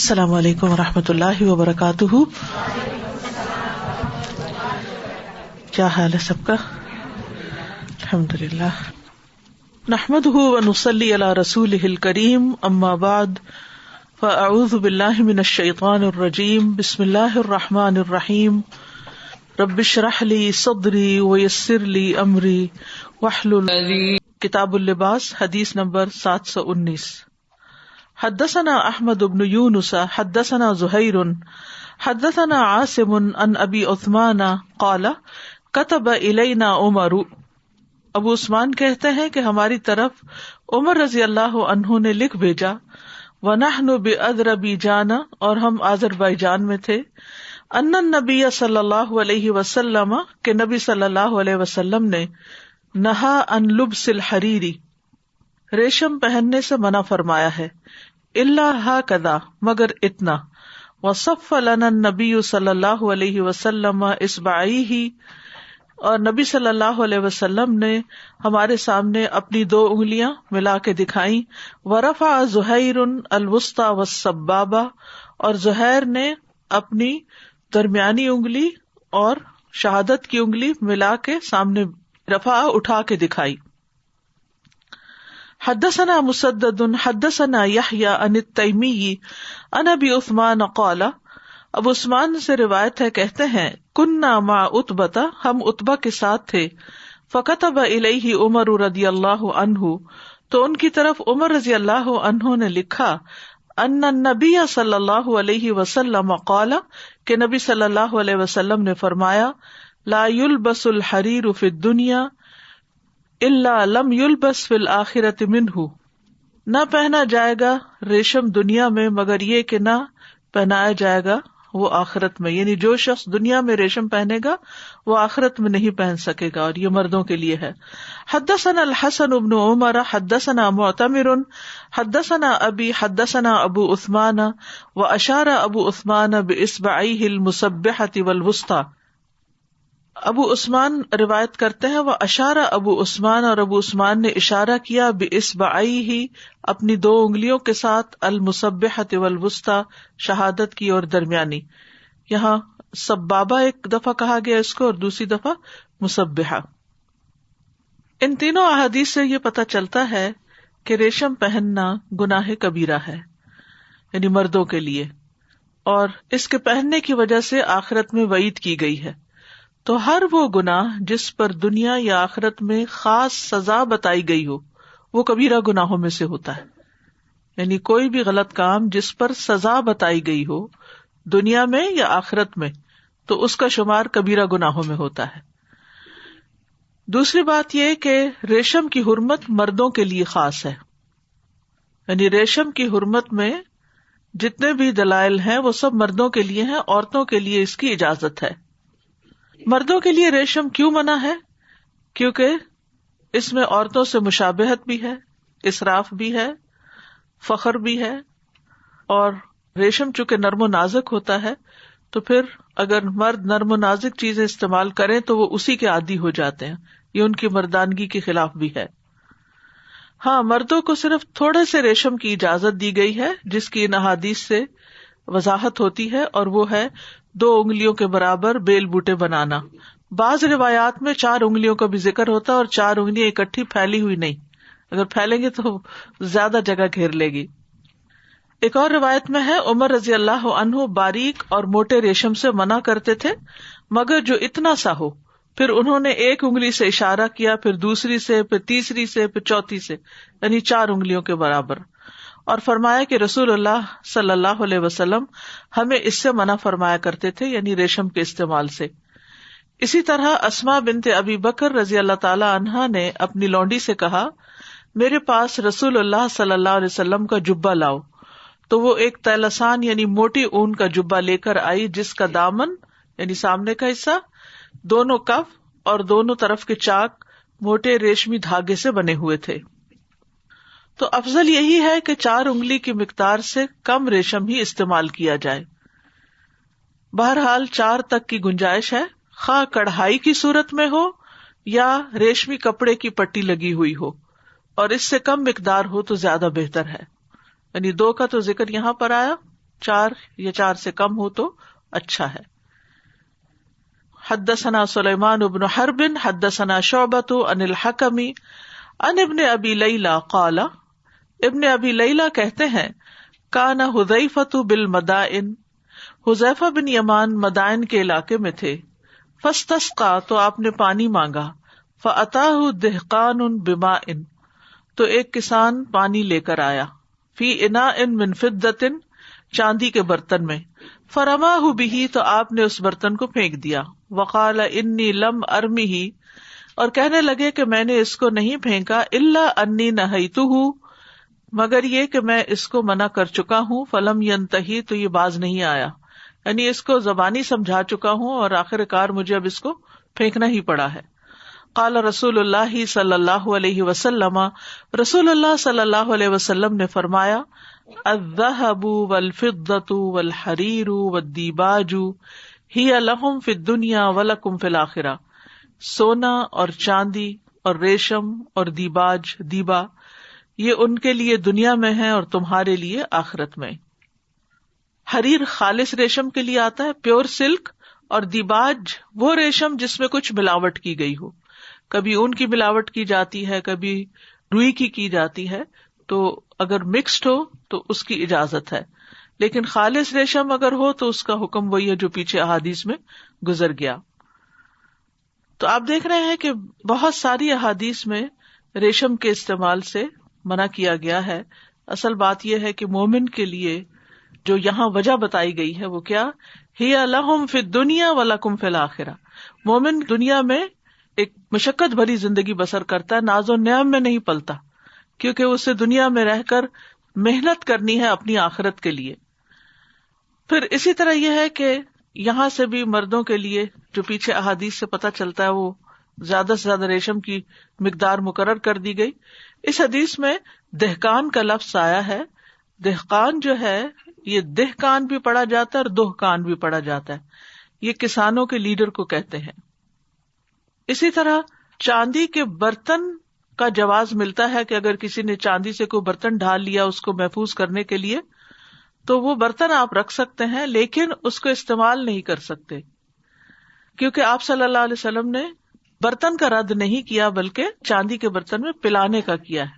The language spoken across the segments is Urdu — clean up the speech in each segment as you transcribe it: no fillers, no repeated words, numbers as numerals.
السلام علیکم ورحمۃ اللہ وبرکاتہ. کیا حال ہے سب کا؟ الحمدللہ. نحمده ونصلی علی رسولہ الکریم. اما بعد فاعوذ باللہ من الشیطان الرجیم. بسم اللہ الرحمن الرحیم. رب اشرح لی صدری ویسر لی امری واحلل. کتاب اللباس حدیث نمبر 719. حدثنا احمد بن یونس حدثنا زہیر حدثنا عاصم عن ابی عثمان قال كتب الینا عمر. ابو عثمان کہتے ہیں کہ ہماری طرف عمر رضی اللہ عنہ نے لکھ بھیجا. ونحن بأذربیجان، اور ہم آذربائیجان میں تھے. ان النبی صلی اللہ علیہ وسلم، کہ نبی صلی اللہ علیہ وسلم نے نہا عن لبس الحریری، ریشم پہننے سے منع فرمایا ہے. الا ہکذا، مگر اتنا. وصف لنا النبی صلی اللہ علیہ وسلم اصبعیہ، اور نبی صلی اللہ علیہ وسلم نے ہمارے سامنے اپنی 2 انگلیاں ملا کے دکھائیں. ورفع زہیر الوسطی والسبابہ، اور زہیر نے اپنی درمیانی انگلی اور شہادت کی انگلی ملا کے سامنے رفع اٹھا کے دکھائی. حدثنا مسدد حدثنا یحیی عن التیمی عن ابی عثمان قال، ابو عثمان سے روایت ہے، کہتے ہیں کنا مع عتبہ، ہم عتبہ کے ساتھ تھے. فکتب الیہ عمر رضی اللہ عنہ، تو ان کی طرف عمر رضی اللہ عنہ نے لکھا. ان النبی صلی اللہ علیہ وسلم قال، کہ نبی صلی اللہ علیہ وسلم نے فرمایا. لا یلبس الحریر فی الدنیا الا لم یلبس فی الآخرۃ منہ، نہ پہنا جائے گا ریشم دنیا میں مگر یہ کہ نہ پہنایا جائے گا وہ آخرت میں. یعنی جو شخص دنیا میں ریشم پہنے گا وہ آخرت میں نہیں پہن سکے گا، اور یہ مردوں کے لیے ہے. حدثنا الحسن بن عمر حدثنا معتمر حدثنا ابی حدثنا ابو عثمان واشار ابو عثمان باصبعیہ المسبحۃ والوسطی. ابو عثمان روایت کرتے ہیں وہ اشارہ ابو عثمان، اور ابو عثمان نے اشارہ کیا باصبعیہ اپنی 2 انگلیوں کے ساتھ، المسبحۃ والوسطی شہادت کی اور درمیانی. یہاں سبابہ ایک دفعہ کہا گیا اس کو، اور دوسری دفعہ مسبحہ. ان تینوں احادیث سے یہ پتہ چلتا ہے کہ ریشم پہننا گناہ کبیرہ ہے، یعنی مردوں کے لیے، اور اس کے پہننے کی وجہ سے آخرت میں وعید کی گئی ہے. تو ہر وہ گناہ جس پر دنیا یا آخرت میں خاص سزا بتائی گئی ہو وہ کبیرہ گناہوں میں سے ہوتا ہے. یعنی کوئی بھی غلط کام جس پر سزا بتائی گئی ہو دنیا میں یا آخرت میں، تو اس کا شمار کبیرہ گناہوں میں ہوتا ہے. دوسری بات یہ کہ ریشم کی حرمت مردوں کے لیے خاص ہے. یعنی ریشم کی حرمت میں جتنے بھی دلائل ہیں وہ سب مردوں کے لیے ہیں، عورتوں کے لیے اس کی اجازت ہے. مردوں کے لیے ریشم کیوں منع ہے؟ کیونکہ اس میں عورتوں سے مشابہت بھی ہے، اسراف بھی ہے، فخر بھی ہے، اور ریشم چونکہ نرم و نازک ہوتا ہے تو پھر اگر مرد نرم و نازک چیزیں استعمال کریں تو وہ اسی کے عادی ہو جاتے ہیں. یہ ان کی مردانگی کے خلاف بھی ہے. ہاں، مردوں کو صرف تھوڑے سے ریشم کی اجازت دی گئی ہے جس کی ان احادیث سے وضاحت ہوتی ہے، اور وہ ہے 2 انگلیوں کے برابر بیل بوٹے بنانا. بعض روایات میں 4 انگلیوں کا بھی ذکر ہوتا ہے، اور 4 انگلیاں اکٹھی پھیلی ہوئی نہیں، اگر پھیلیں گے تو زیادہ جگہ گھیر لے گی. ایک اور روایت میں ہے عمر رضی اللہ عنہ باریک اور موٹے ریشم سے منع کرتے تھے مگر جو اتنا سا ہو. پھر انہوں نے 1 انگلی سے اشارہ کیا، پھر دوسری سے، پھر تیسری سے، پھر چوتھی سے، یعنی 4 انگلیوں کے برابر، اور فرمایا کہ رسول اللہ صلی اللہ علیہ وسلم ہمیں اس سے منع فرمایا کرتے تھے، یعنی ریشم کے استعمال سے. اسی طرح اسماء بنت ابی بکر رضی اللہ تعالی عنہا نے اپنی لونڈی سے کہا میرے پاس رسول اللہ صلی اللہ علیہ وسلم کا جبہ لاؤ. تو وہ ایک تیلسان یعنی موٹی اون کا جبہ لے کر آئی جس کا دامن یعنی سامنے کا حصہ، دونوں کف اور دونوں طرف کے چاک موٹے ریشمی دھاگے سے بنے ہوئے تھے. تو افضل یہی ہے کہ 4 انگلی کی مقدار سے کم ریشم ہی استعمال کیا جائے. بہرحال 4 تک کی گنجائش ہے، خواہ کڑھائی کی صورت میں ہو یا ریشمی کپڑے کی پٹی لگی ہوئی ہو، اور اس سے کم مقدار ہو تو زیادہ بہتر ہے. یعنی 2 کا تو ذکر یہاں پر آیا، 4 یا 4 سے کم ہو تو اچھا ہے. حدثنا سلیمان بن حرب حدثنا شعبۃ عن الحکم عن ابن ابی لیلى قال، ابن ابی لیلى کہتے ہیں کان حذیفۃ بالمدائن، حذیفہ بن یمان مدائن کے علاقے میں تھے. فاستسقى تو آپ نے پانی مانگا. فأتاه دہقان بماء تو ایک کسان پانی لے کر آیا. فی اناء من فضۃ چاندی کے برتن میں. فرماہ بہ تو آپ نے اس برتن کو پھینک دیا. وقال انی لم ارمہ اور کہنے لگے کہ میں نے اس کو نہیں پھینکا الا انی نہیتہ مگر یہ کہ میں اس کو منع کر چکا ہوں. فلم ینتہی تو یہ باز نہیں آیا، یعنی اس کو زبانی سمجھا چکا ہوں اور آخر کار مجھے اب اس کو پھینکنا ہی پڑا ہے. قال رسول اللہ صلی اللہ علیہ وسلم، رسول اللہ صلی اللہ علیہ وسلم نے فرمایا الذهب والفضة والحرير والديباج هي لهم في الدنيا ولكم في الآخرة، سونا اور چاندی اور ریشم اور دیباج دیبا یہ ان کے لیے دنیا میں ہے اور تمہارے لیے آخرت میں. حریر خالص ریشم کے لیے آتا ہے، پیور سلک، اور دیباج وہ ریشم جس میں کچھ ملاوٹ کی گئی ہو، کبھی اون کی ملاوٹ کی جاتی ہے، کبھی روئی کی جاتی ہے، تو اگر مکسڈ ہو تو اس کی اجازت ہے. لیکن خالص ریشم اگر ہو تو اس کا حکم وہی ہے جو پیچھے احادیث میں گزر گیا. تو آپ دیکھ رہے ہیں کہ بہت ساری احادیث میں ریشم کے استعمال سے منع کیا گیا ہے. اصل بات یہ ہے کہ مومن کے لیے جو یہاں وجہ بتائی گئی ہے وہ کیا، ہی لہم فی الدنیا ولکم فی الآخرہ. مومن دنیا میں ایک مشقت بھری زندگی بسر کرتا ہے، ناز و نعم میں نہیں پلتا، کیونکہ اسے دنیا میں رہ کر محنت کرنی ہے اپنی آخرت کے لیے. پھر اسی طرح یہ ہے کہ یہاں سے بھی مردوں کے لیے جو پیچھے احادیث سے پتہ چلتا ہے وہ زیادہ سے زیادہ ریشم کی مقدار مقرر کر دی گئی. اس حدیث میں دہقان کا لفظ آیا ہے. دہقان جو ہے یہ دہقان بھی پڑھا جاتا ہے اور دہقان بھی پڑھا جاتا ہے، یہ کسانوں کے لیڈر کو کہتے ہیں. اسی طرح چاندی کے برتن کا جواز ملتا ہے کہ اگر کسی نے چاندی سے کوئی برتن ڈھال لیا اس کو محفوظ کرنے کے لیے تو وہ برتن آپ رکھ سکتے ہیں، لیکن اس کو استعمال نہیں کر سکتے، کیونکہ آپ صلی اللہ علیہ وسلم نے برتن کا رد نہیں کیا بلکہ چاندی کے برتن میں پلانے کا کیا ہے.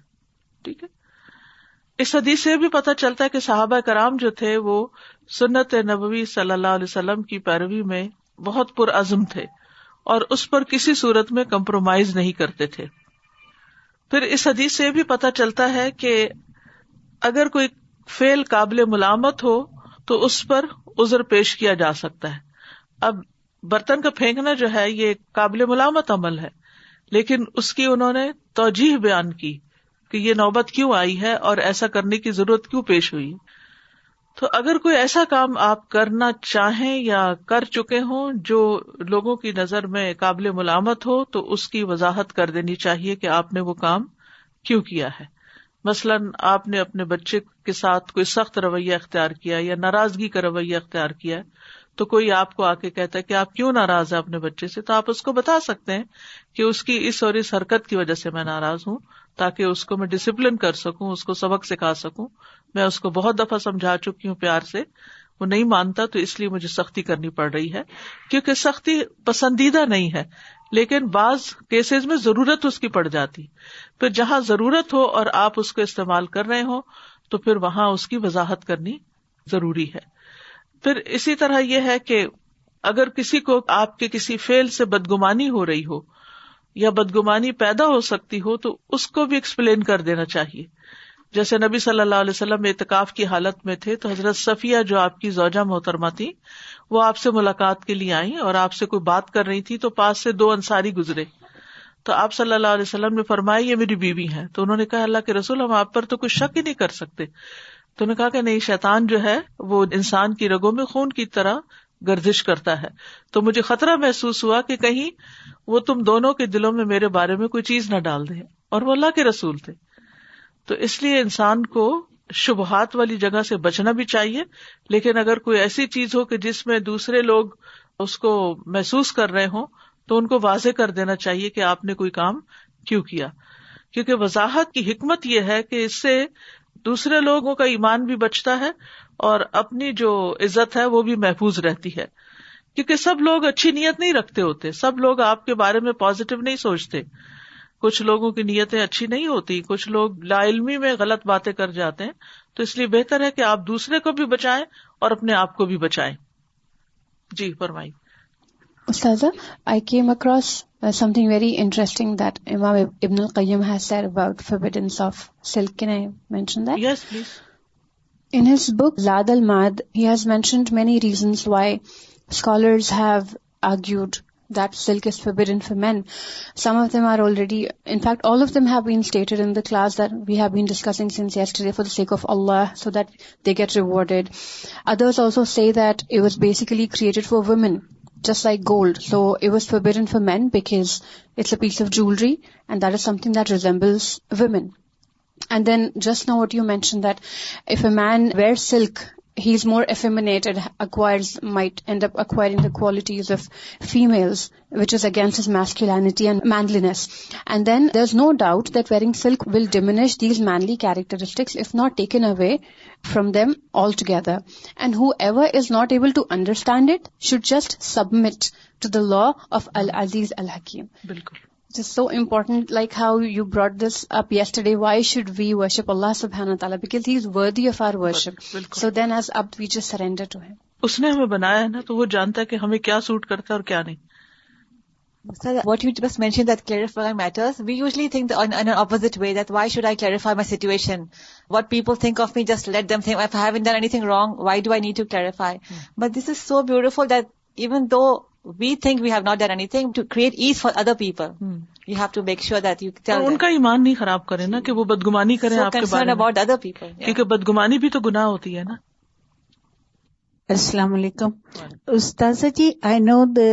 ٹھیک ہے. اس حدیث سے بھی پتہ چلتا ہے کہ صحابہ کرام جو تھے وہ سنت نبوی صلی اللہ علیہ وسلم کی پیروی میں بہت پرعزم تھے اور اس پر کسی صورت میں کمپرومائز نہیں کرتے تھے. پھر اس حدیث سے بھی پتہ چلتا ہے کہ اگر کوئی فعل قابل ملامت ہو تو اس پر عذر پیش کیا جا سکتا ہے. اب برتن کا پھینکنا جو ہے یہ قابل ملامت عمل ہے، لیکن اس کی انہوں نے توجیہ بیان کی کہ یہ نوبت کیوں آئی ہے اور ایسا کرنے کی ضرورت کیوں پیش ہوئی. تو اگر کوئی ایسا کام آپ کرنا چاہیں یا کر چکے ہوں جو لوگوں کی نظر میں قابل ملامت ہو تو اس کی وضاحت کر دینی چاہیے کہ آپ نے وہ کام کیوں کیا ہے. مثلاً آپ نے اپنے بچے کے ساتھ کوئی سخت رویہ اختیار کیا یا ناراضگی کا رویہ اختیار کیا ہے، تو کوئی آپ کو آ کے کہتا ہے کہ آپ کیوں ناراض ہیں اپنے بچے سے، تو آپ اس کو بتا سکتے ہیں کہ اس کی اس اور اس حرکت کی وجہ سے میں ناراض ہوں، تاکہ اس کو میں ڈسپلن کر سکوں، اس کو سبق سکھا سکوں. میں اس کو بہت دفعہ سمجھا چکی ہوں پیار سے، وہ نہیں مانتا تو اس لیے مجھے سختی کرنی پڑ رہی ہے، کیونکہ سختی پسندیدہ نہیں ہے، لیکن بعض کیسز میں ضرورت اس کی پڑ جاتی. پھر جہاں ضرورت ہو اور آپ اس کو استعمال کر رہے ہو تو پھر وہاں اس کی وضاحت کرنی ضروری ہے. پھر اسی طرح یہ ہے کہ اگر کسی کو آپ کے کسی فعل سے بدگمانی ہو رہی ہو یا بدگمانی پیدا ہو سکتی ہو تو اس کو بھی ایکسپلین کر دینا چاہیے. جیسے نبی صلی اللہ علیہ وسلم اعتکاف کی حالت میں تھے تو حضرت صفیہ جو آپ کی زوجہ محترمہ تھی وہ آپ سے ملاقات کے لیے آئیں اور آپ سے کوئی بات کر رہی تھی تو پاس سے 2 انصاری گزرے تو آپ صلی اللہ علیہ وسلم نے فرمایا یہ میری بیوی ہیں. تو انہوں نے کہا اللہ کے رسول ہم آپ پر تو کچھ شک ہی نہیں کر سکتے. تو انہوں نے کہا کہ نہیں، شیطان جو ہے وہ انسان کی رگوں میں خون کی طرح گردش کرتا ہے، تو مجھے خطرہ محسوس ہوا کہ کہیں وہ تم دونوں کے دلوں میں میرے بارے میں کوئی چیز نہ ڈال دے، اور وہ اللہ کے رسول تھے. تو اس لیے انسان کو شبہات والی جگہ سے بچنا بھی چاہیے، لیکن اگر کوئی ایسی چیز ہو کہ جس میں دوسرے لوگ اس کو محسوس کر رہے ہوں تو ان کو واضح کر دینا چاہیے کہ آپ نے کوئی کام کیوں کیا. کیونکہ وضاحت کی حکمت یہ ہے کہ اس سے دوسرے لوگوں کا ایمان بھی بچتا ہے اور اپنی جو عزت ہے وہ بھی محفوظ رہتی ہے، کیونکہ سب لوگ اچھی نیت نہیں رکھتے ہوتے، سب لوگ آپ کے بارے میں پازیٹیو نہیں سوچتے، کچھ لوگوں کی نیتیں اچھی نہیں ہوتی، کچھ لوگ لا علمی میں غلط باتیں کر جاتے ہیں، تو اس لیے بہتر ہے کہ آپ دوسرے کو بھی بچائیں اور اپنے آپ کو بھی بچائیں. جی فرمائیے. Ustaza, I came across something very interesting that Imam Ibn al-Qayyim has said about forbiddance of silk. Can I mention that? Yes, please. In his book Zad al-Ma'ad, he has mentioned many reasons why scholars have argued that silk is forbidden for men. Some of them are already, in fact, all of them have been stated in the class that we have been discussing since yesterday for the sake of Allah, so that they get rewarded. Others also say that it was basically created for women, just like gold. So it was forbidden for men because it's a piece of jewelry and that is something that resembles women. And then just now what you mentioned, that if a man wears silk, he's more effeminate and might end up acquiring the qualities of females, which is against his masculinity and manliness. And then there's no doubt that wearing silk will diminish these manly characteristics, if not taken away from them altogether. And whoever is not able to understand it should just submit to the law of Al-Aziz Al-Hakim. بالکل. It is so important, like how you brought this up yesterday. Why should we worship Allah subhanahu wa ta'ala? Because He is worthy of our worship. So then as abd we just surrender to Him. اس نے ہمیں بنایا ہے نا، تو وہ جانتا ہے کہ ہمیں کیا سوٹ کرتا ہے اور کیا نہیں. What you just mentioned, that clarifying matters, we usually think in an opposite way, that why should I clarify my situation? What people think of me, just let them think. If I haven't done anything wrong, why do I need to clarify? But this is so beautiful that even though we think we have not done anything, to create ease for other people, you have to make sure that you tell them. ان کا ایمان نہیں خراب کرے نا کہ وہ بدگمانی کریں آپ کے بارے میں. about other people, کیونکہ بدگمانی بھی تو گناہ ہوتی ہے نا. السلام علیکم. استاذہ جی, I know the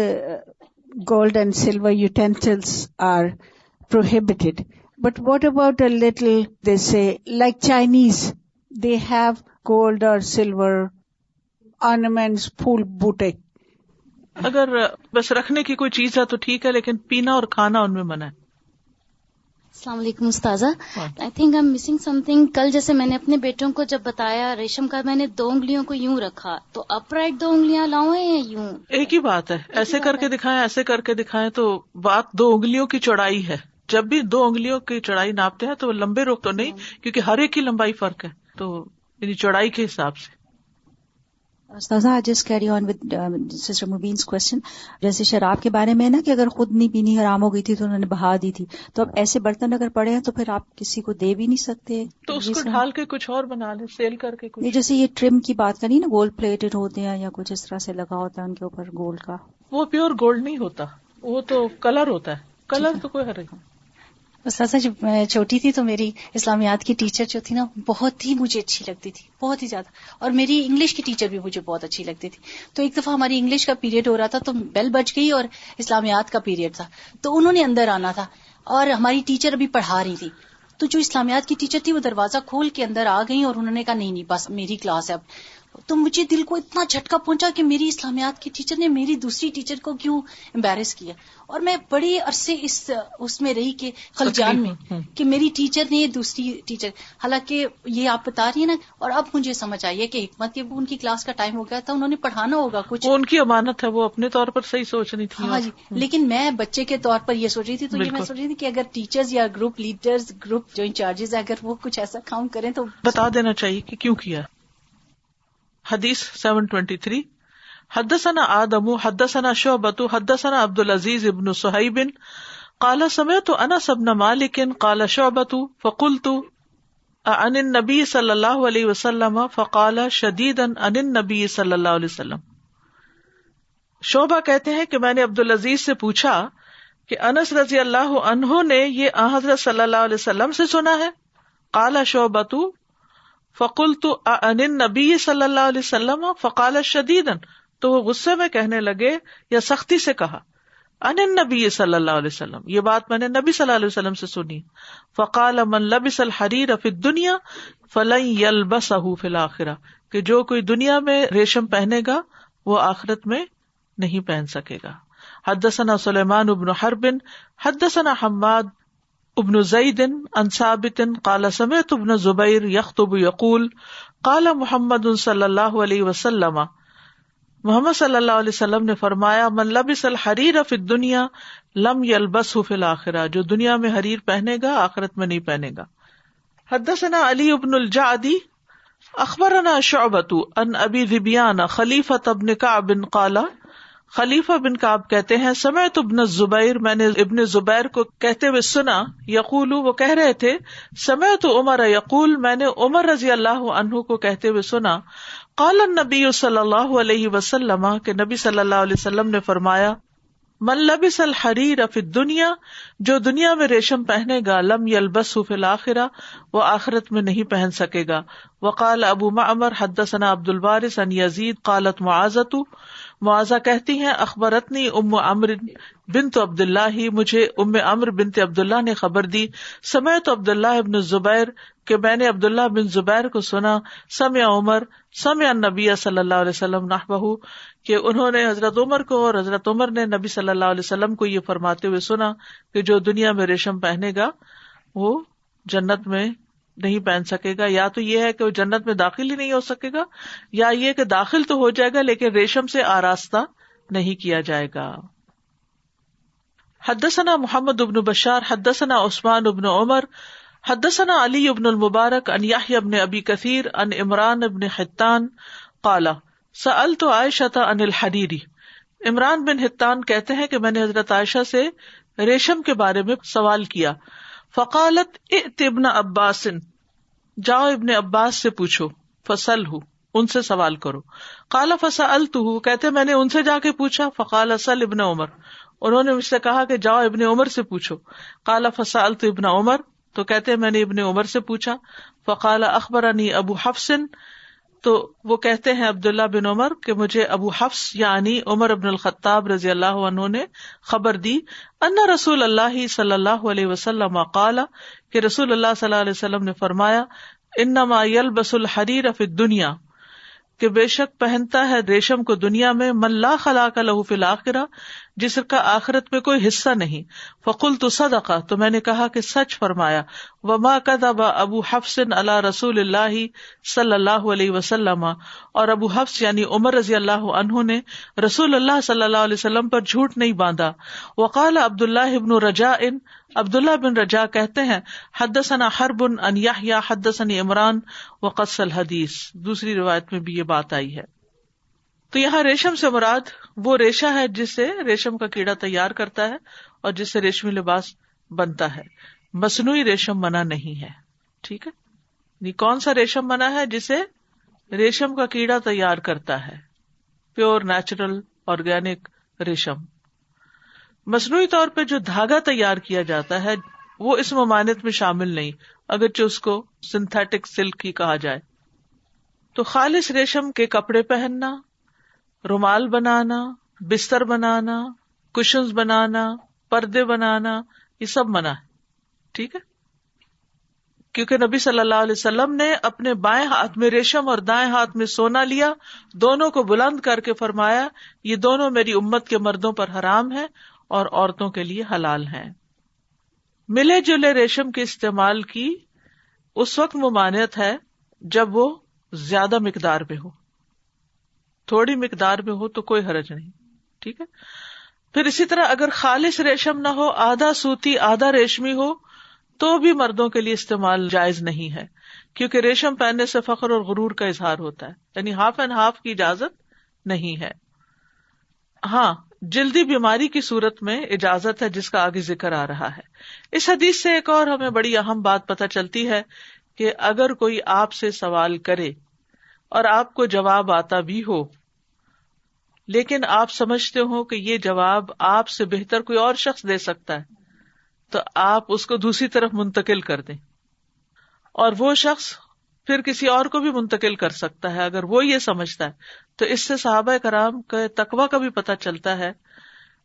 gold and silver utensils are prohibited, but what about a little, they say, like Chinese, they have gold or silver ornaments, phool boutique. اگر بس رکھنے کی کوئی چیز ہے تو ٹھیک ہے, لیکن پینا اور کھانا ان میں منع ہے. السلام علیکم استاذہ. I think I am missing some thing. کل جیسے میں نے اپنے بیٹوں کو جب بتایا ریشم کا, میں نے 2 انگلیوں کو یوں رکھا, تو اپ رائٹ 2 انگلیاں لاؤں یا یوں؟ ایک ہی بات ہے, ایسے کر کے دکھائیں ایسے کر کے دکھائیں, تو بات 2 انگلیوں کی چوڑائی ہے. جب بھی 2 انگلیوں کی چوڑائی ناپتے ہیں تو لمبے رخ تو نہیں, کیونکہ ہر ایک کی لمبائی فرق ہے, تو یعنی چوڑائی کے حساب سے. استاذہ, I just carry on with Sister Mubin's question. جیسے شراب کے بارے میں نا, کہ اگر خود نہیں پینی, حرام ہو گئی تھی تو انہوں نے بہا دی تھی, تو اب ایسے برتن اگر پڑے ہیں تو پھر آپ کسی کو دے بھی نہیں سکتے, تو اس کو ڈھال کے کچھ اور بنا لیں, سیل کر کے کچھ. جیسے یہ ٹرم کی بات کرنی نا, گولڈ پلیٹڈ ہوتے ہیں یا کچھ اس طرح سے لگا ہوتا ہے ان کے اوپر گولڈ کا. وہ پیور گولڈ نہیں ہوتا, وہ تو کلر ہوتا ہے. کلر تو کوئی حرج نہیں. استاذہ, جب میں چھوٹی تھی تو میری اسلامیات کی ٹیچر جو تھی نا, بہت ہی مجھے اچھی لگتی تھی, بہت ہی زیادہ. اور میری انگلش کی ٹیچر بھی مجھے بہت اچھی لگتی تھی. تو ایک دفعہ ہماری انگلش کا پیریڈ ہو رہا تھا, تو بیل بج گئی اور اسلامیات کا پیریڈ تھا, تو انہوں نے اندر آنا تھا اور ہماری ٹیچر ابھی پڑھا رہی تھی. تو جو اسلامیات کی ٹیچر تھی وہ دروازہ کھول کے اندر آ گئی اور انہوں نے کہا نہیں بس میری کلاس ہے اب. تو مجھے دل کو اتنا جھٹکا پہنچا کہ میری اسلامیات کی ٹیچر نے میری دوسری ٹیچر کو کیوں امبیرس کیا. اور میں بڑے عرصے اس میں رہی کہ خلجان میں کہ میری ٹیچر نے دوسری ٹیچر, حالانکہ یہ آپ بتا رہی ہیں نا. اور اب مجھے سمجھ آئی ہے کہ حکمت کے ان کی کلاس کا ٹائم ہو گیا تھا, انہوں نے پڑھانا ہوگا کچھ, وہ ان کی امانت ہے, وہ اپنے طور پر صحیح سوچ رہی تھی. ہاں جی, لیکن میں بچے کے طور پر یہ سوچ رہی تھی. تو یہ میں سوچ رہی تھی کہ اگر ٹیچرز یا گروپ لیڈرز, گروپ جو انچارجز, اگر وہ کچھ ایسا کام کریں تو بتا دینا چاہیے کہ کیوں کیا. حدیث 723. حدثنا آدم حدثنا شعبۃ حدثنا عبد العزیز ابن صہیب قال سمعت انس بن مالک قال شعبۃ فقلت عن النبی صلی اللہ علیہ وسلم فقال شدیدا عن النبی صلی اللہ علیہ وسلم. شعبہ کہتے ہیں کہ میں نے عبد العزیز سے پوچھا کہ انس رضی اللہ عنہ نے یہ حضرت صلی اللہ علیہ وسلم سے سنا ہے. قال شعبۃ فقلت عن النبی صلی اللہ علیہ وسلم فقال شدیدا, تو وہ غصے میں کہنے لگے یا سختی سے کہا عن النبی صلی اللہ علیہ وسلم, یہ بات میں نے نبی صلی اللہ علیہ وسلم سے سنی. فقال من لبس الحریر فی الدنیا فلن یلبسہ فی الآخرہ, کہ جو کوئی دنیا میں ریشم پہنے گا وہ آخرت میں نہیں پہن سکے گا. حدثنا سلیمان بن حرب حدثنا حماد ابن زید عن ثابت قال سمعت ابن زبیر یخطب یقول قال محمد صلی اللہ علیہ وسلم، محمد صلی اللہ علیہ وسلم نے فرمایا، من لبس الحریر فی الدنیا لم یلبسہ فی الآخرہ، جو دنیا میں حریر پہنے گا آخرت میں نہیں پہنے گا. حدثنا علی بن الجعدی اخبرنا شعبۃ عن ابی ذبیان خلیفۃ بن کعب قال، خلیفہ بن کعب کہتے ہیں، سمعت ابن الزبیر، میں نے ابن زبیر کو کہتے ہوئے سنا، یقول، وہ کہہ رہے تھے، سمعت عمر یقول، میں نے عمر رضی اللہ عنہ کو کہتے ہوئے سنا، قال النبی صلی اللہ علیہ وسلم، کہ نبی صلی اللہ علیہ وسلم نے فرمایا، من لبس الحریر فی الدنیا، جو دنیا میں ریشم پہنے گا، لم یلبسہ فی الآخرہ، وہ آخرت میں نہیں پہن سکے گا. وقال ابو معمر حدثنا عبد الوارث عن یزید قالت معاذۃ، معاذہ کہتی ہیں، اخبرتنی ام عمرو بنت عبداللہ، مجھے ام عمرو بنت عبداللہ نے خبر دی، سمعت عبداللہ ابن الزبیر، کہ میں نے عبداللہ بن زبیر کو سنا، سمع عمر، سمع النبی صلی اللہ علیہ وسلم نحوہ، کہ انہوں نے حضرت عمر کو اور حضرت عمر نے نبی صلی اللہ علیہ وسلم کو یہ فرماتے ہوئے سنا کہ جو دنیا میں ریشم پہنے گا وہ جنت میں نہیں پہن سکے گا. یا تو یہ ہے کہ وہ جنت میں داخل ہی نہیں ہو سکے گا، یا یہ کہ داخل تو ہو جائے گا لیکن ریشم سے آراستہ نہیں کیا جائے گا. حدثنا محمد بن بشار حدثنا عثمان بن عمر حدثنا علی بن المبارک عن یحیی بن ابی کثیر عن عمران بن حتان قال سألت عائشہ عن الحریر. عمران بن حتان کہتے ہیں کہ میں نے حضرت عائشہ سے ریشم کے بارے میں سوال کیا. فقالت ائت ابن عباس، جاؤ ابن عباس سے پوچھو، فسلہ، ان سے سوال کرو. قال فسألتہ، کہتے میں نے ان سے جا کے پوچھا. فقال سل ابن عمر، انہوں نے مجھ سے کہا کہ جاؤ ابن عمر سے پوچھو. قال فسألت ابن عمر، تو کہتے میں نے ابن عمر سے پوچھا. فقال اخبرنی ابو حفص، تو وہ کہتے ہیں عبداللہ بن عمر کہ مجھے ابو حفص یعنی عمر بن الخطاب رضی اللہ عنہ نے خبر دی، ان رسول اللہ صلی اللہ علیہ وسلم قال، کہ رسول اللہ صلی اللہ علیہ وسلم نے فرمایا، انما یلبس الحریر فی الدنیا، کہ بے شک پہنتا ہے ریشم کو دنیا میں، من لا خلاق لہ فی الآخرہ، جس کا آخرت میں کوئی حصہ نہیں. فقلت صدق، تو میں نے کہا کہ سچ فرمایا. وما کذب ابو حفص علی رسول اللہ صلی اللہ علیہ وسلم، اور ابو حفص یعنی عمر رضی اللہ عنہ نے رسول اللہ صلی اللہ علیہ وسلم پر جھوٹ نہیں باندھا. وقال عبداللہ بن رجاء، عبداللہ بن رجاء کہتے ہیں، حدثنا حرب عن یحیی حدثنی عمران وقص الحدیث. دوسری روایت میں بھی یہ بات آئی ہے. تو یہاں ریشم سے مراد وہ ریشہ ہے جس سے ریشم کا کیڑا تیار کرتا ہے اور جس سے ریشمی لباس بنتا ہے. مصنوعی ریشم منع نہیں ہے. ٹھیک ہے، یہ کون سا ریشم منع ہے؟ جسے ریشم کا کیڑا تیار کرتا ہے، پیور نیچرل آرگینک ریشم. مصنوعی طور پہ جو دھاگا تیار کیا جاتا ہے وہ اس ممانعت میں شامل نہیں، اگرچہ اس کو سنتھیٹک سلک ہی کہا جائے. تو خالص ریشم کے کپڑے پہننا، رومال بنانا، بستر بنانا، کشنز بنانا، پردے بنانا، یہ سب منع ہے. ٹھیک ہے، کیونکہ نبی صلی اللہ علیہ وسلم نے اپنے بائیں ہاتھ میں ریشم اور دائیں ہاتھ میں سونا لیا، دونوں کو بلند کر کے فرمایا، یہ دونوں میری امت کے مردوں پر حرام ہیں اور عورتوں کے لیے حلال ہیں. ملے جلے ریشم کے استعمال کی اس وقت ممانعت ہے جب وہ زیادہ مقدار میں ہو. تھوڑی مقدار میں ہو تو کوئی حرج نہیں. ٹھیک ہے، پھر اسی طرح اگر خالص ریشم نہ ہو، آدھا سوتی آدھا ریشمی ہو، تو بھی مردوں کے لیے استعمال جائز نہیں ہے، کیونکہ ریشم پہننے سے فخر اور غرور کا اظہار ہوتا ہے. یعنی ہاف اینڈ ہاف کی اجازت نہیں ہے. ہاں، جلدی بیماری کی صورت میں اجازت ہے، جس کا آگے ذکر آ رہا ہے. اس حدیث سے ایک اور ہمیں بڑی اہم بات پتہ چلتی ہے کہ اگر کوئی آپ سے سوال کرے اور آپ کو جواب آتا بھی ہو، لیکن آپ سمجھتے ہو کہ یہ جواب آپ سے بہتر کوئی اور شخص دے سکتا ہے، تو آپ اس کو دوسری طرف منتقل کر دیں، اور وہ شخص پھر کسی اور کو بھی منتقل کر سکتا ہے اگر وہ یہ سمجھتا ہے. تو اس سے صحابہ کرام کے تقویٰ کا بھی پتہ چلتا ہے،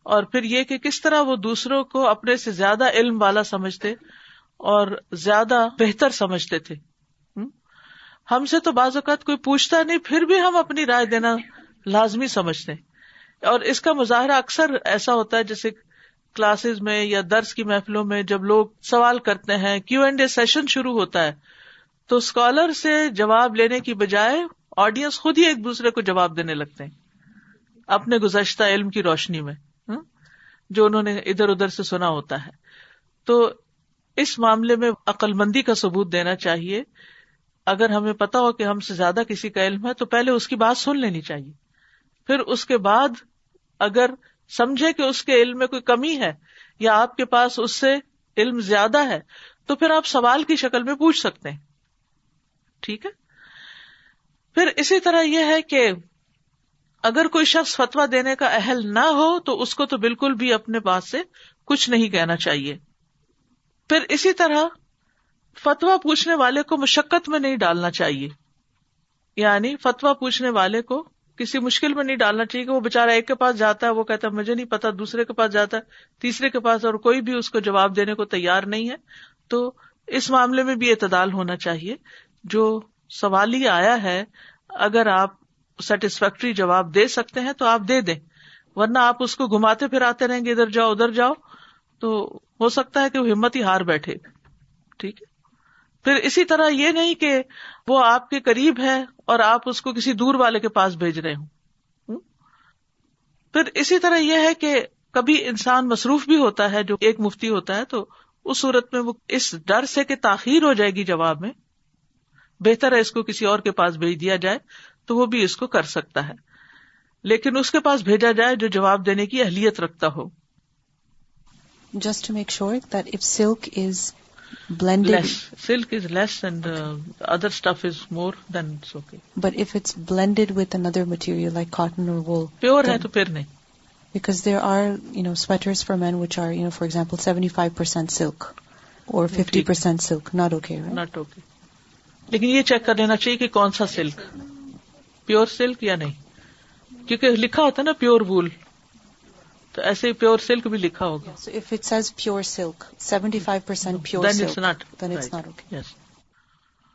اور پھر یہ کہ کس طرح وہ دوسروں کو اپنے سے زیادہ علم والا سمجھتے اور زیادہ بہتر سمجھتے تھے. ہم سے تو بعض اوقات کوئی پوچھتا نہیں، پھر بھی ہم اپنی رائے دینا لازمی سمجھتے ہیں. اور اس کا مظاہرہ اکثر ایسا ہوتا ہے جیسے کلاسز میں یا درس کی محفلوں میں جب لوگ سوال کرتے ہیں, Q&A سیشن شروع ہوتا ہے, تو اسکالر سے جواب لینے کی بجائے آڈینس خود ہی ایک دوسرے کو جواب دینے لگتے ہیں اپنے گزشتہ علم کی روشنی میں, جو انہوں نے ادھر ادھر سے سنا ہوتا ہے. تو اس معاملے میں عقل مندی کا ثبوت دینا چاہیے. اگر ہمیں پتا ہو کہ ہم سے زیادہ کسی کا علم ہے تو پہلے اس کی بات سن لینی چاہیے, پھر اس کے بعد اگر سمجھے کہ اس کے علم میں کوئی کمی ہے یا آپ کے پاس اس سے علم زیادہ ہے تو پھر آپ سوال کی شکل میں پوچھ سکتے ہیں. ٹھیک ہے. پھر اسی طرح یہ ہے کہ اگر کوئی شخص فتویٰ دینے کا اہل نہ ہو تو اس کو تو بالکل بھی اپنے پاس سے کچھ نہیں کہنا چاہیے. پھر اسی طرح فتویٰ پوچھنے والے کو مشقت میں نہیں ڈالنا چاہیے, یعنی فتویٰ پوچھنے والے کو کسی مشکل میں نہیں ڈالنا چاہیے کہ وہ بےچارا ایک کے پاس جاتا ہے, وہ کہتا ہے مجھے نہیں پتا, دوسرے کے پاس جاتا ہے, تیسرے کے پاس, اور کوئی بھی اس کو جواب دینے کو تیار نہیں ہے. تو اس معاملے میں بھی اعتدال ہونا چاہیے. جو سوالی آیا ہے اگر آپ سیٹسفیکٹری جواب دے سکتے ہیں تو آپ دے دیں, ورنہ آپ اس کو گھماتے پھراتے رہیں گے ادھر جاؤ ادھر جاؤ تو ہو سکتا ہے کہ وہ ہمت ہی ہار بیٹھے. ٹھیک ہے. پھر اسی طرح یہ نہیں کہ وہ آپ کے قریب ہے اور آپ اس کو کسی دور والے کے پاس بھیج رہے ہوں. پھر اسی طرح یہ ہے کہ کبھی انسان مصروف بھی ہوتا ہے, جو ایک مفتی ہوتا ہے, تو اس صورت میں وہ اس ڈر سے کہ تاخیر ہو جائے گی جواب میں, بہتر ہے اس کو کسی اور کے پاس بھیج دیا جائے, تو وہ بھی اس کو کر سکتا ہے, لیکن اس کے پاس بھیجا جائے جو جواب دینے کی اہلیت رکھتا ہو. Just to make sure that if silk is blended, less. Silk is less and other stuff is more, then it's okay. But if it's blended with another material like cotton or wool, pure hai to phir nahi. Because there are, sweaters for men which are, for example, 75% silk or 50% silk. Not okay, right? Not okay. لیکن یہ چیک کر لینا چاہیے کہ کون سا سلک, پیور سلک یا نہیں, کیونکہ لکھا ہوتا ہے نا پیور وول, تو ایسے ہی پیور سلک بھی لکھا ہوگا. So if it says pure silk, 75% pure then silk, it's not, then it's right. not okay. Yes.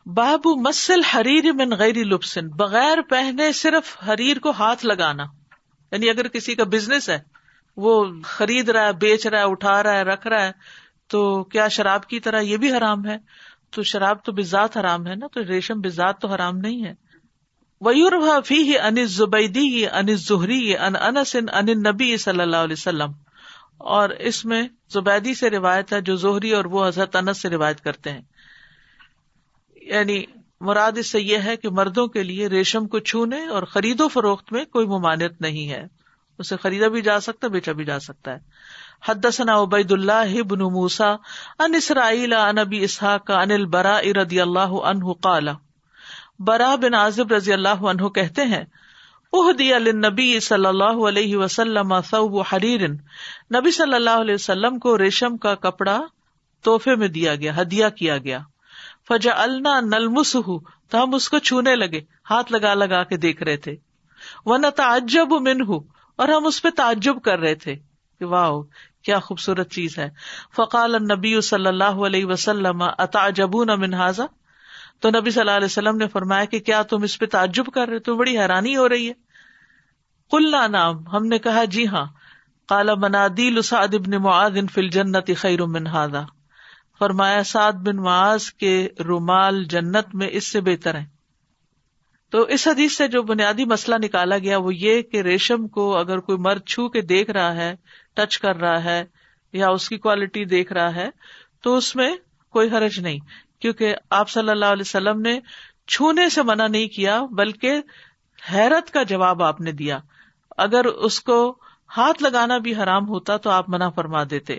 باب مس الحریر من غیر لبس, بغیر پہنے صرف حریر کو ہاتھ لگانا. یعنی اگر کسی کا بزنس ہے, وہ خرید رہا ہے, بیچ رہا ہے, اٹھا رہا ہے, رکھ رہا ہے, تو کیا شراب کی طرح یہ بھی حرام ہے؟ تو شراب تو بذات حرام ہے نا, تو ریشم بذات تو حرام نہیں ہے. وَيُرْوَى فِيهِ عَنِ الزُّبَيْدِيِّ عَنِ الزُّهْرِيِّ عَنْ أَنَسٍ عَنِ النَّبِيِّ صلی اللہ علیہ وسلم, اور اس میں زبیدی سے روایت ہے جو زہری اور وہ حضرت انس سے روایت کرتے ہیں. یعنی مراد اس سے یہ ہے کہ مردوں کے لیے ریشم کو چھونے اور خرید و فروخت میں کوئی ممانعت نہیں ہے, اسے خریدا بھی جا سکتا, بیچا بھی جا سکتا ہے. حدثنا عبید اللہ بن موسیٰ عن اسرائیل عن ابی اسحاق عن البراء رضی اللہ عنہ قال, براء بن عازب رضی اللہ عنہ کہتے ہیں, اہدی للنبی صلی اللہ علیہ وسلم ثوب حریر, نبی صلی اللہ علیہ وسلم کو ریشم کا کپڑا تحفے میں دیا گیا, ہدیہ کیا گیا. فجعلنا نلمسہ, تو ہم اس کو چھونے لگے, ہاتھ لگا لگا کے دیکھ رہے تھے. ونتعجب منہ, اور ہم اس پہ تعجب کر رہے تھے کہ واو کیا خوبصورت چیز ہے. فقال النبی صلی اللہ علیہ وسلم اتعجبون من ھذا, تو نبی صلی اللہ علیہ وسلم نے فرمایا کہ کیا تم اس پہ تعجب کر رہے, تو بڑی حیرانی ہو رہی ہے. قلنا نعم, ہم نے کہا جی ہاں. قال منادیل سعد بن معاذ فی الجنۃ خیر من ھذا, فرمایا سعد بن معاذ کے رومال جنت میں اس سے بہتر ہیں. تو اس حدیث سے جو بنیادی مسئلہ نکالا گیا وہ یہ کہ ریشم کو اگر کوئی مرد چھو کے دیکھ رہا ہے, ٹچ کر رہا ہے, یا اس کی کوالٹی دیکھ رہا ہے, تو اس میں کوئی حرج نہیں, کیونکہ آپ صلی اللہ علیہ وسلم نے چھونے سے منع نہیں کیا بلکہ حیرت کا جواب آپ نے دیا. اگر اس کو ہاتھ لگانا بھی حرام ہوتا تو آپ منع فرما دیتے.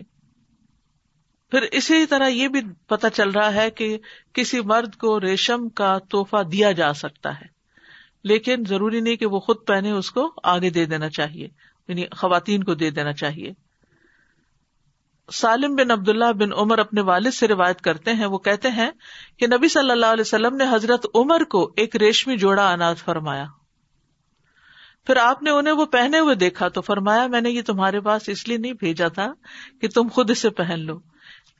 پھر اسی طرح یہ بھی پتہ چل رہا ہے کہ کسی مرد کو ریشم کا تحفہ دیا جا سکتا ہے, لیکن ضروری نہیں کہ وہ خود پہنے, اس کو آگے دے دینا چاہیے, یعنی خواتین کو دے دینا چاہیے. سالم بن عبداللہ بن عمر اپنے والد سے روایت کرتے ہیں, وہ کہتے ہیں کہ نبی صلی اللہ علیہ وسلم نے حضرت عمر کو ایک ریشمی جوڑا عنایت فرمایا. پھر آپ نے انہیں وہ پہنے ہوئے دیکھا تو فرمایا میں نے یہ تمہارے پاس اس لیے نہیں بھیجا تھا کہ تم خود اسے پہن لو,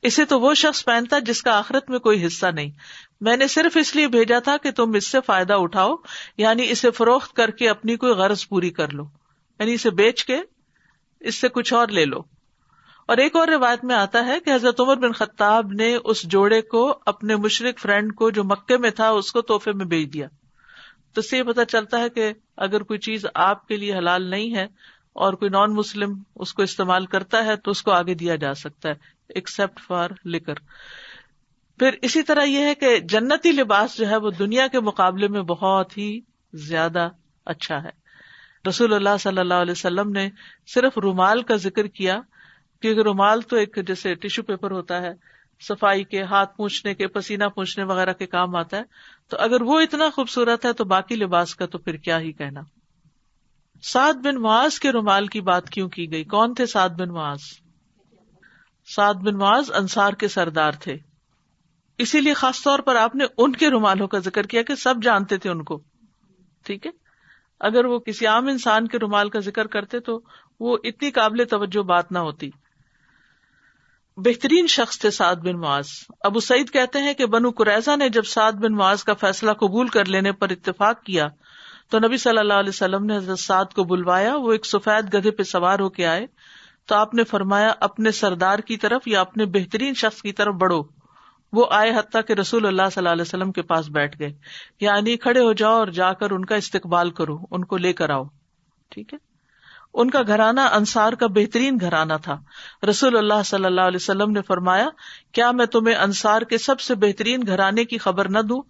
اسے تو وہ شخص پہنتا جس کا آخرت میں کوئی حصہ نہیں. میں نے صرف اس لیے بھیجا تھا کہ تم اس سے فائدہ اٹھاؤ, یعنی اسے فروخت کر کے اپنی کوئی غرض پوری کر لو, یعنی اسے بیچ کے اس سے کچھ اور لے لو. اور ایک اور روایت میں آتا ہے کہ حضرت عمر بن خطاب نے اس جوڑے کو اپنے مشرک فرینڈ کو جو مکے میں تھا اس کو تحفے میں بھیج دیا. تو اس سے یہ پتہ چلتا ہے کہ اگر کوئی چیز آپ کے لیے حلال نہیں ہے اور کوئی نان مسلم اس کو استعمال کرتا ہے تو اس کو آگے دیا جا سکتا ہے, ایکسپٹ فار لکر. پھر اسی طرح یہ ہے کہ جنتی لباس جو ہے وہ دنیا کے مقابلے میں بہت ہی زیادہ اچھا ہے. رسول اللہ صلی اللہ علیہ وسلم نے صرف رومال کا ذکر کیا, کیونکہ رومال تو ایک جیسے ٹیشو پیپر ہوتا ہے, صفائی کے, ہاتھ پوچھنے کے, پسینہ پوچھنے وغیرہ کے کام آتا ہے. تو اگر وہ اتنا خوبصورت ہے تو باقی لباس کا تو پھر کیا ہی کہنا. سعد بن معاذ کے رومال کی بات کیوں کی گئی؟ کون تھے سعد بن معاذ؟ سعد بن معاذ انصار کے سردار تھے, اسی لیے خاص طور پر آپ نے ان کے رومالوں کا ذکر کیا کہ سب جانتے تھے ان کو. ٹھیک ہے, اگر وہ کسی عام انسان کے رومال کا ذکر کرتے تو وہ اتنی قابل توجہ بات نہ ہوتی. بہترین شخص تھے سعد بن معاذ. ابو سعید کہتے ہیں کہ بنو قریظہ نے جب سعد بن معاذ کا فیصلہ قبول کر لینے پر اتفاق کیا تو نبی صلی اللہ علیہ وسلم نے حضرت سعد کو بلوایا. وہ ایک سفید گدھے پہ سوار ہو کے آئے تو آپ نے فرمایا اپنے سردار کی طرف یا اپنے بہترین شخص کی طرف بڑھو. وہ آئے حتیٰ کہ رسول اللہ صلی اللہ علیہ وسلم کے پاس بیٹھ گئے, یعنی کھڑے ہو جاؤ اور جا کر ان کا استقبال کرو, ان کو لے کر آؤ. ٹھیک ہے, ان کا گھرانہ انصار کا بہترین گھرانہ تھا. رسول اللہ صلی اللہ علیہ وسلم نے فرمایا کیا میں تمہیں انصار کے سب سے بہترین گھرانے کی خبر نہ دوں؟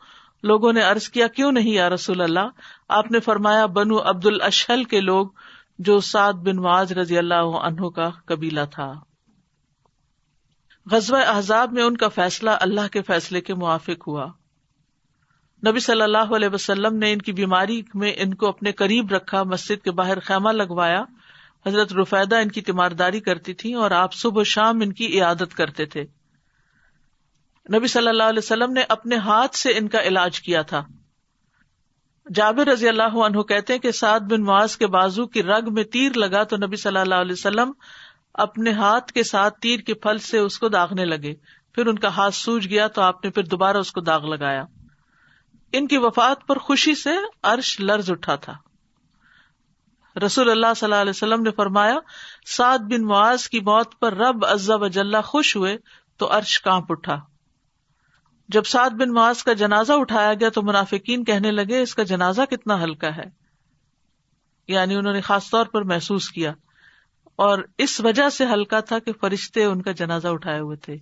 لوگوں نے عرض کیا کیوں نہیں یا رسول اللہ؟ آپ نے فرمایا بنو عبد الاشہل کے لوگ جو سعد بن معاذ رضی اللہ عنہ کا قبیلہ تھا. غزوہ احزاب میں ان کا فیصلہ اللہ کے فیصلے کے موافق ہوا. نبی صلی اللہ علیہ وسلم نے ان کی بیماری میں ان کو اپنے قریب رکھا, مسجد کے باہر خیمہ لگوایا. حضرت رفیدہ ان کی تیمارداری کرتی تھی اور آپ صبح و شام ان کی عیادت کرتے تھے. نبی صلی اللہ علیہ وسلم نے اپنے ہاتھ سے ان کا علاج کیا تھا. جابر رضی اللہ عنہ کہتے ہیں کہ سعد بن معاذ کے بازو کی رگ میں تیر لگا تو نبی صلی اللہ علیہ وسلم اپنے ہاتھ کے ساتھ تیر کے پھل سے اس کو داغنے لگے. پھر ان کا ہاتھ سوج گیا تو آپ نے پھر دوبارہ اس کو داغ لگایا. ان کی وفات پر خوشی سے عرش لرز اٹھا تھا. رسول اللہ صلی اللہ علیہ وسلم نے فرمایا سعد بن معاذ کی موت پر رب عز و جل خوش ہوئے تو عرش کانپ اٹھا. جب سعد بن معاذ کا جنازہ اٹھایا گیا تو منافقین کہنے لگے اس کا جنازہ کتنا ہلکا ہے, یعنی انہوں نے خاص طور پر محسوس کیا, اور اس وجہ سے ہلکا تھا کہ فرشتے ان کا جنازہ اٹھائے ہوئے تھے.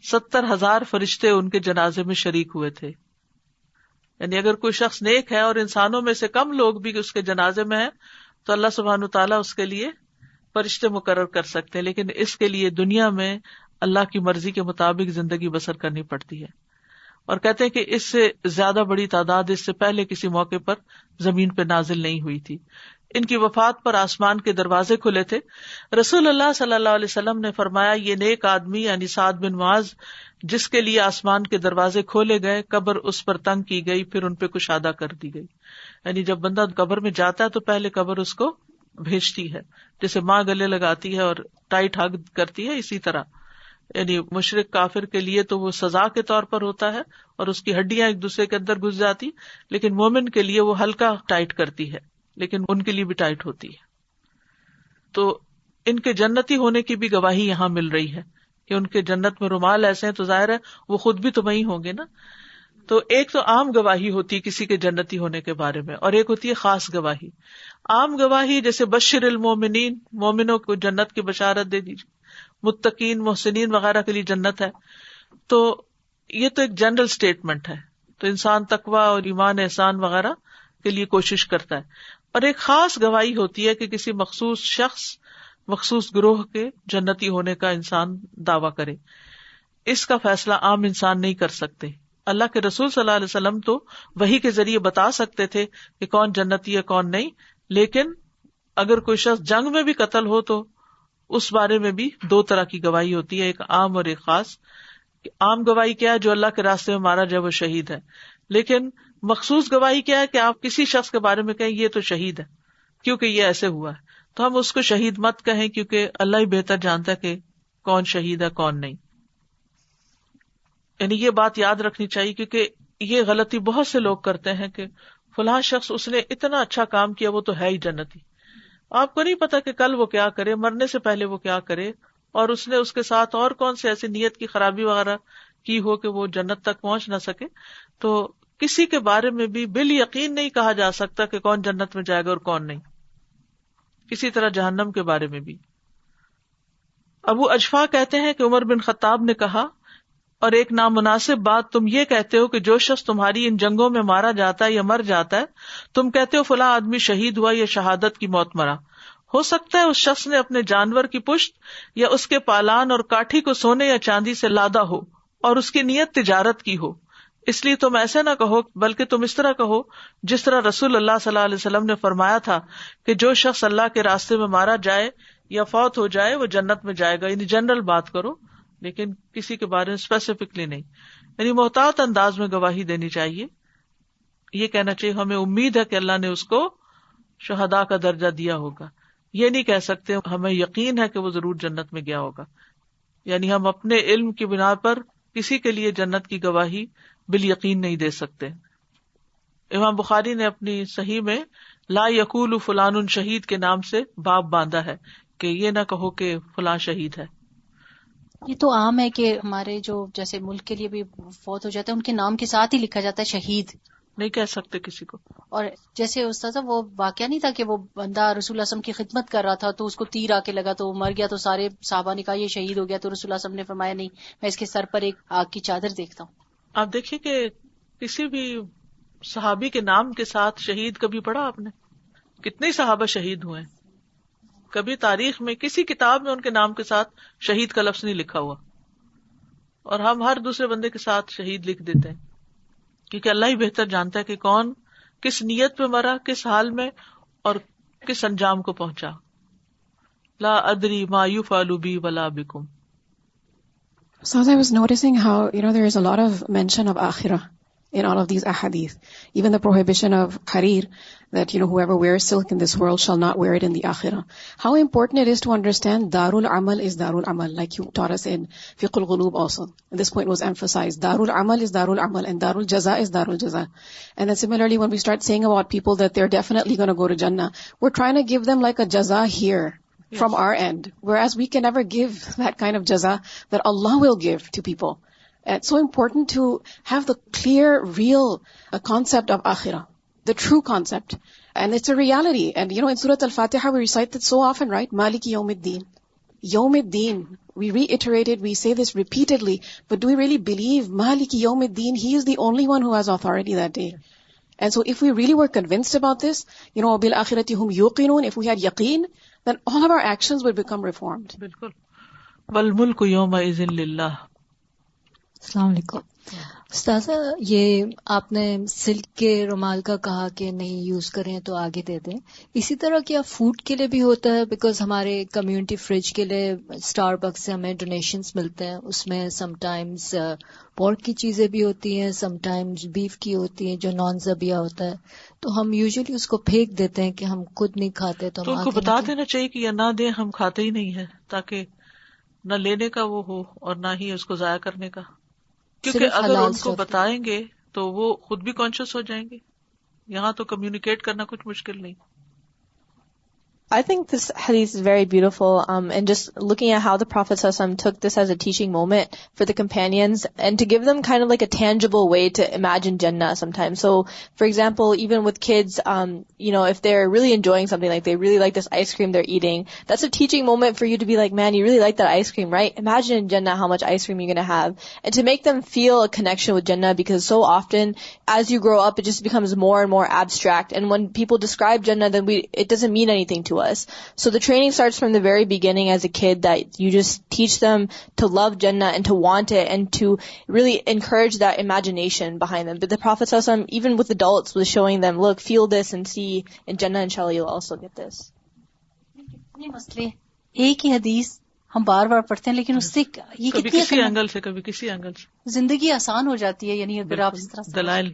70,000 فرشتے ان کے جنازے میں شریک ہوئے تھے. یعنی اگر کوئی شخص نیک ہے اور انسانوں میں سے کم لوگ بھی اس کے جنازے میں ہیں تو اللہ سبحانہ تعالیٰ اس کے لیے فرشتے مقرر کر سکتے ہیں, لیکن اس کے لیے دنیا میں اللہ کی مرضی کے مطابق زندگی بسر کرنی پڑتی ہے. اور کہتے ہیں کہ اس سے زیادہ بڑی تعداد اس سے پہلے کسی موقع پر زمین پہ نازل نہیں ہوئی تھی. ان کی وفات پر آسمان کے دروازے کھلے تھے. رسول اللہ صلی اللہ علیہ وسلم نے فرمایا یہ نیک آدمی یعنی سعد بن معاذ جس کے لیے آسمان کے دروازے کھولے گئے, قبر اس پر تنگ کی گئی, پھر ان پہ کشادہ کر دی گئی. یعنی جب بندہ قبر میں جاتا ہے تو پہلے قبر اس کو بھیجتی ہے, جیسے ماں گلے لگاتی ہے اور ٹائٹ ہگ کرتی ہے, اسی طرح یعنی مشرک کافر کے لیے تو وہ سزا کے طور پر ہوتا ہے اور اس کی ہڈیاں ایک دوسرے کے اندر گھس جاتی, لیکن مومن کے لیے وہ ہلکا ٹائٹ کرتی ہے, لیکن ان کے لیے بھی ٹائٹ ہوتی ہے. تو ان کے جنتی ہونے کی بھی گواہی یہاں مل رہی ہے کہ ان کے جنت میں رومال ایسے ہیں تو ظاہر ہے وہ خود بھی تو وہی ہوں گے نا. تو ایک تو عام گواہی ہوتی ہے کسی کے جنتی ہونے کے بارے میں, اور ایک ہوتی ہے خاص گواہی. عام گواہی جیسے بشر المومنین, مومنوں کو جنت کی بشارت دے دیجیے, متقین محسنین وغیرہ کے لیے جنت ہے. تو یہ تو ایک جنرل سٹیٹمنٹ ہے, تو انسان تقوی اور ایمان احسان وغیرہ کے لیے کوشش کرتا ہے. اور ایک خاص گواہی ہوتی ہے کہ کسی مخصوص شخص مخصوص گروہ کے جنتی ہونے کا انسان دعویٰ کرے. اس کا فیصلہ عام انسان نہیں کر سکتے. اللہ کے رسول صلی اللہ علیہ وسلم تو وحی کے ذریعے بتا سکتے تھے کہ کون جنتی ہے کون نہیں, لیکن اگر کوئی شخص جنگ میں بھی قتل ہو تو اس بارے میں بھی دو طرح کی گواہی ہوتی ہے, ایک عام اور ایک خاص. عام گواہی کیا ہے, جو اللہ کے راستے میں مارا جائے وہ شہید ہے. لیکن مخصوص گواہی کیا ہے کہ آپ کسی شخص کے بارے میں کہیں یہ تو شہید ہے کیونکہ یہ ایسے ہوا ہے, تو ہم اس کو شہید مت کہیں کیونکہ اللہ ہی بہتر جانتا ہے کہ کون شہید ہے کون نہیں. یعنی یہ بات یاد رکھنی چاہیے, کیونکہ یہ غلطی بہت سے لوگ کرتے ہیں کہ فلاں شخص اس نے اتنا اچھا کام کیا وہ تو ہے ہی جنتی. آپ کو نہیں پتا کہ کل وہ کیا کرے, مرنے سے پہلے وہ کیا کرے, اور اس نے اس کے ساتھ اور کون سے ایسی نیت کی خرابی وغیرہ کی ہو کہ وہ جنت تک پہنچ نہ سکے، تو کسی کے بارے میں بھی بالیقین نہیں کہا جا سکتا کہ کون جنت میں جائے گا اور کون نہیں. کسی طرح جہنم کے بارے میں بھی. ابو اجفا کہتے ہیں کہ عمر بن خطاب نے کہا، اور ایک نامناسب بات تم یہ کہتے ہو کہ جو شخص تمہاری ان جنگوں میں مارا جاتا ہے یا مر جاتا ہے، تم کہتے ہو فلاں آدمی شہید ہوا یا شہادت کی موت مرا. ہو سکتا ہے اس شخص نے اپنے جانور کی پشت یا اس کے پالان اور کاٹھی کو سونے یا چاندی سے لادا ہو اور اس کی نیت تجارت کی ہو، اس لیے تم ایسے نہ کہو بلکہ تم اس طرح کہو جس طرح رسول اللہ صلی اللہ علیہ وسلم نے فرمایا تھا کہ جو شخص اللہ کے راستے میں مارا جائے یا فوت ہو جائے وہ جنت میں جائے گا. یعنی جنرل بات کرو لیکن کسی کے بارے میں اسپیسیفکلی نہیں. یعنی محتاط انداز میں گواہی دینی چاہیے. یہ کہنا چاہیے ہمیں امید ہے کہ اللہ نے اس کو شہداء کا درجہ دیا ہوگا. یہ نہیں کہہ سکتے ہمیں یقین ہے کہ وہ ضرور جنت میں گیا ہوگا. یعنی ہم اپنے علم کی بنا پر کسی کے لیے جنت کی گواہی بالیقین نہیں دے سکتے. امام بخاری نے اپنی صحیح میں لا یقول فلان شہید کے نام سے باب باندھا ہے کہ یہ نہ کہو کہ فلاں شہید ہے. یہ تو عام ہے کہ ہمارے جو جیسے ملک کے لیے بھی فوت ہو جاتے ہیں ان کے نام کے ساتھ ہی لکھا جاتا ہے شہید، نہیں کہہ سکتے کسی کو. اور جیسے استاذہ وہ واقعہ نہیں تھا کہ وہ بندہ رسول اللہ صلی اللہ علیہ وسلم کی خدمت کر رہا تھا تو اس کو تیر آ کے لگا تو وہ مر گیا، تو سارے صحابہ نے کہا یہ شہید ہو گیا، تو رسول اللہ صلی اللہ علیہ وسلم نے فرمایا نہیں، میں اس کے سر پر ایک آگ کی چادر دیکھتا ہوں. آپ دیکھیے کہ کسی بھی صحابی کے نام کے ساتھ شہید کبھی پڑھا آپ نے؟ کتنے صحابہ شہید ہوئے ہیں؟ کبھی تاریخ میں کسی کتاب میں ان کے نام کے ساتھ شہید کا لفظ نہیں لکھا ہوا، اور ہم ہر دوسرے بندے کے ساتھ شہید لکھ دیتے ہیں کیونکہ اللہ ہی بہتر جانتا ہے کہ کون کس نیت پہ مرا، کس حال میں اور کس انجام کو پہنچا. لا ادری ما یفعل بی ولا بکم. So I was noticing how, there is a lot of mention of akhirah in all of these ahadith. Even the prohibition of harir, that, whoever wears silk in this world shall not wear it in the akhirah. How important it is to understand darul amal is darul amal, like you taught us in fiqh al-ghulub also. And this point was emphasized. Darul amal is darul amal and darul jaza is darul jaza. And then similarly, when we start saying about people that they're definitely going to go to Jannah, we're trying to give them like a jaza here. Yes. From our end, whereas we can never give that kind of jaza that Allah will give to people. It's so important to have the clear, real concept of akhirah, the true concept. And it's a reality. And in Surah Al-Fatiha, we recite it so often, right? Maliki Yawmiddin. Yawmiddin. We reiterate it, we say this repeatedly, but do we really believe Maliki Yawmiddin? He is the only one who has authority that day. And so if we really were convinced about this, bil akhirati hum yuqinun, if we had yaqeen, then all of our actions would become reformed. بالکل. والملک یومئذ للہ. السلام علیکم. استاذہ یہ آپ نے سلک کے رومال کا کہا کہ نہیں یوز کریں تو آگے دے دیں، اسی طرح کیا فوڈ کے لیے بھی ہوتا ہے؟ بیکاز ہمارے کمیونٹی فریج کے لیے اسٹار بکس سے ہمیں ڈونیشنز ملتے ہیں، اس میں سم ٹائمز پورک کی چیزیں بھی ہوتی ہیں، سم ٹائمز بیف کی ہوتی ہیں جو نان ذبیحہ ہوتا ہے، تو ہم یوزلی اس کو پھینک دیتے ہیں کہ ہم خود نہیں کھاتے. تو ان کو بتا دینا چاہیے کہ یا نہ دیں، ہم کھاتے ہی نہیں ہیں، تاکہ نہ لینے کا وہ ہو اور نہ ہی اس کو ضائع کرنے کا. کیونکہ اگر ان کو بتائیں گے تو وہ خود بھی کانشیس ہو جائیں گے. یہاں تو کمیونیکیٹ کرنا کچھ مشکل نہیں. I think this hadith is very beautiful, and just looking at how the Prophet ﷺ took this as a teaching moment for the companions and to give them kind of like a tangible way to imagine Jannah sometimes. So, for example, even with kids, if they're really enjoying something, like they really like this ice cream they're eating, that's a teaching moment for you to be like, man, you really like that ice cream, right? Imagine in Jannah how much ice cream you're going to have. And to make them feel a connection with Jannah, because so often as you grow up, it just becomes more and more abstract. And when people describe Jannah, then it doesn't mean anything to us. So the training starts from the very beginning as a kid, that you just teach them to love Jannah and to want it and to really encourage that imagination behind them. But the Prophet ﷺ, even with adults, was showing them, look, feel this and see in Jannah, inshallah, you'll also get this. یہ مسئلے ایک ہی حدیث ہم بار بار پڑھتے ہیں، لیکن اس سے یہ کبھی کسی اینگل سے کبھی کسی اینگل سے زندگی آسان ہو جاتی ہے. یعنی اگر آپ اس طرح دلائل